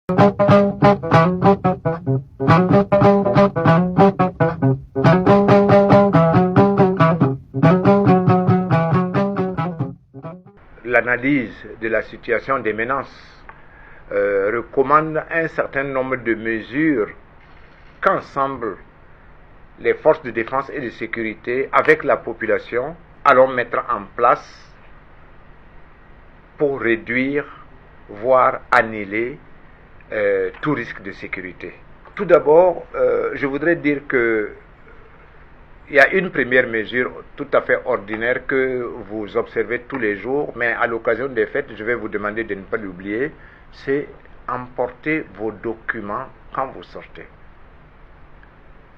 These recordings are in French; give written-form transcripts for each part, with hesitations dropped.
L'analyse de la situation des menaces recommande un certain nombre de mesures qu'ensemble les forces de défense et de sécurité avec la population allons mettre en place pour réduire, voire annihiler tout risque de sécurité. Tout d'abord, je voudrais dire que il y a une première mesure tout à fait ordinaire que vous observez tous les jours, mais à l'occasion des fêtes, je vais vous demander de ne pas l'oublier, c'est emporter vos documents quand vous sortez.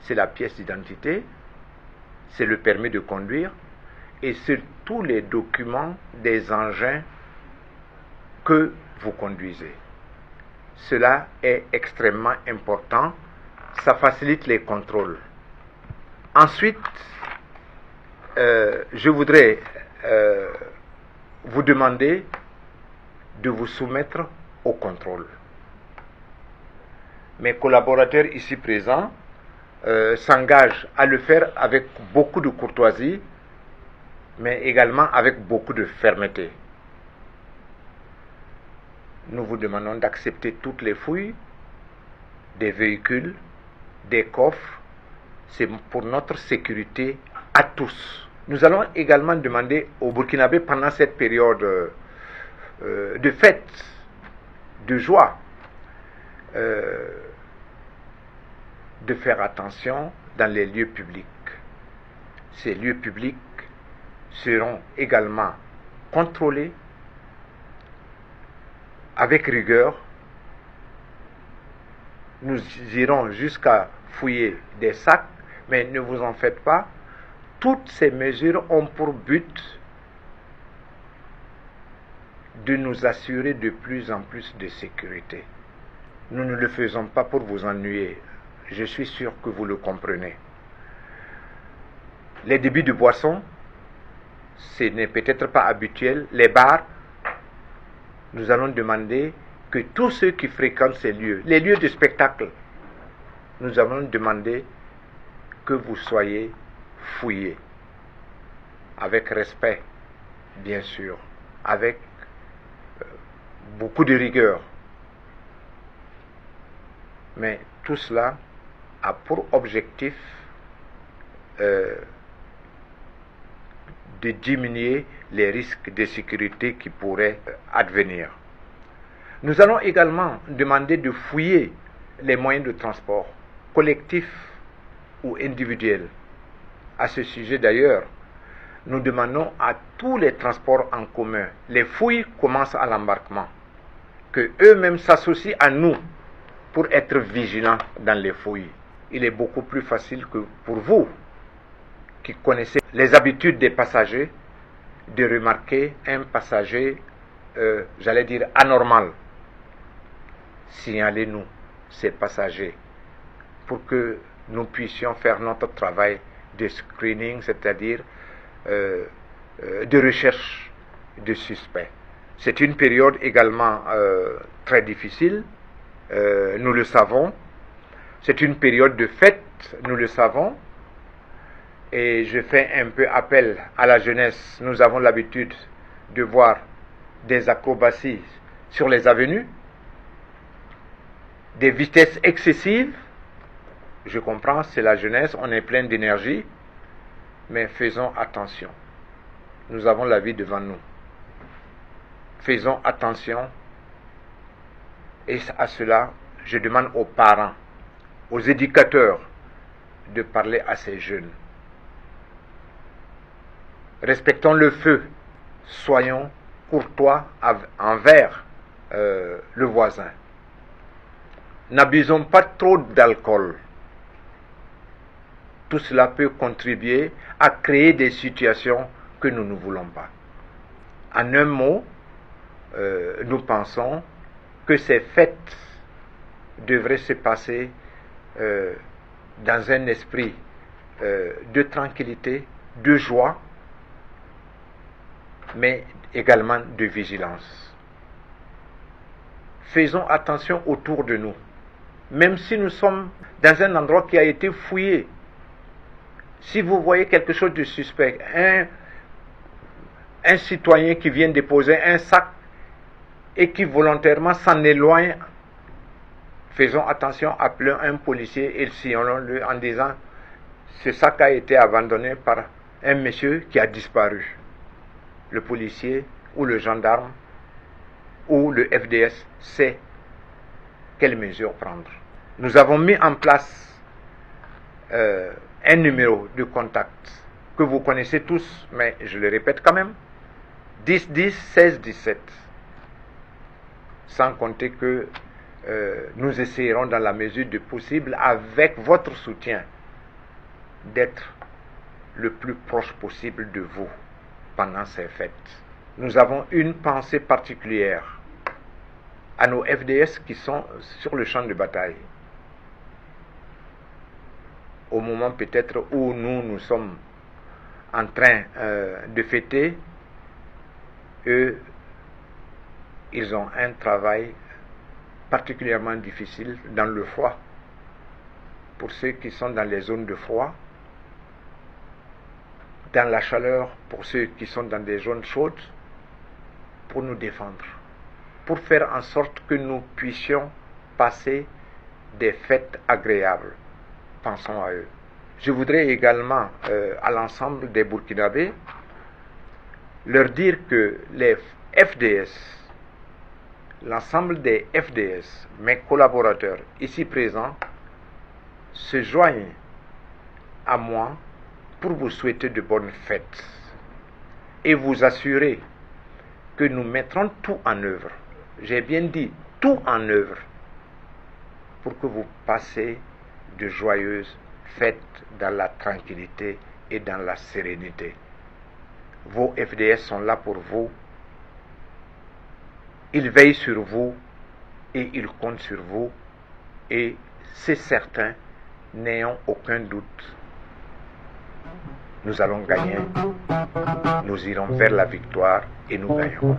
C'est la pièce d'identité, c'est le permis de conduire, et c'est tous les documents des engins que vous conduisez. Cela est extrêmement important, ça facilite les contrôles. Ensuite, je voudrais vous demander de vous soumettre au contrôle. Mes collaborateurs ici présents s'engagent à le faire avec beaucoup de courtoisie, mais également avec beaucoup de fermeté. Nous vous demandons d'accepter toutes les fouilles des véhicules, des coffres. C'est pour notre sécurité à tous. Nous allons également demander aux Burkinabés pendant cette période de fête, de joie, de faire attention dans les lieux publics. Ces lieux publics seront également contrôlés avec rigueur. Nous irons jusqu'à fouiller des sacs, mais ne vous en faites pas. Toutes ces mesures ont pour but de nous assurer de plus en plus de sécurité. Nous ne le faisons pas pour vous ennuyer. Je suis sûr que vous le comprenez. Les débits de boissons, ce n'est peut-être pas habituel. Les bars, nous allons demander que tous ceux qui fréquentent ces lieux, les lieux de spectacle, nous allons demander que vous soyez fouillés, avec respect, bien sûr, avec beaucoup de rigueur. Mais tout cela a pour objectif de diminuer les risques de sécurité qui pourraient advenir. Nous allons également demander de fouiller les moyens de transport, collectifs ou individuels. À ce sujet d'ailleurs, nous demandons à tous les transports en commun, les fouilles commencent à l'embarquement, que eux-mêmes s'associent à nous pour être vigilants dans les fouilles. Il est beaucoup plus facile que pour vous, qui connaissez les habitudes des passagers, de remarquer un passager, j'allais dire, anormal. Signalez-nous ces passagers pour que nous puissions faire notre travail de screening, c'est-à-dire de recherche de suspects. C'est une période également très difficile, nous le savons. C'est une période de fête, nous le savons. Et je fais un peu appel à la jeunesse. Nous avons l'habitude de voir des acrobaties sur les avenues, des vitesses excessives. Je comprends, c'est la jeunesse, on est plein d'énergie, mais faisons attention. Nous avons la vie devant nous. Faisons attention. Et à cela, je demande aux parents, aux éducateurs, de parler à ces jeunes. Respectons le feu. Soyons courtois envers le voisin. N'abusons pas trop d'alcool. Tout cela peut contribuer à créer des situations que nous ne voulons pas. En un mot, nous pensons que ces fêtes devraient se passer dans un esprit de tranquillité, de joie, mais également de vigilance. faisons attention autour de nous. Même si nous sommes dans un endroit qui a été fouillé, si vous voyez quelque chose de suspect, un citoyen qui vient déposer un sac et qui volontairement s'en éloigne, faisons attention, appelons un policier et signalons-le en disant ce sac a été abandonné par un monsieur qui a disparu. Le policier ou le gendarme ou le FDS sait quelles mesures prendre. Nous avons mis en place un numéro de contact que vous connaissez tous, mais je le répète quand même, 10 10 16 17. Sans compter que nous essayerons dans la mesure du possible, avec votre soutien, d'être le plus proche possible de vous pendant ces fêtes. Nous avons une pensée particulière à nos FDS qui sont sur le champ de bataille. Au moment peut-être où nous sommes en train de fêter, eux, ils ont un travail particulièrement difficile dans le froid. Pour ceux qui sont dans les zones de froid, dans la chaleur, pour ceux qui sont dans des zones chaudes, pour nous défendre, pour faire en sorte que nous puissions passer des fêtes agréables. Pensons à eux. Je voudrais également, à l'ensemble des Burkinabés, leur dire que les FDS, l'ensemble des FDS, mes collaborateurs ici présents, se joignent à moi pour vous souhaiter de bonnes fêtes et vous assurer que nous mettrons tout en œuvre. J'ai bien dit tout en œuvre pour que vous passez de joyeuses fêtes dans la tranquillité et dans la sérénité. Vos FDS sont là pour vous. Ils veillent sur vous et ils comptent sur vous. Et c'est certain, n'ayons aucun doute. Nous allons gagner. Nous irons vers la victoire et nous gagnerons.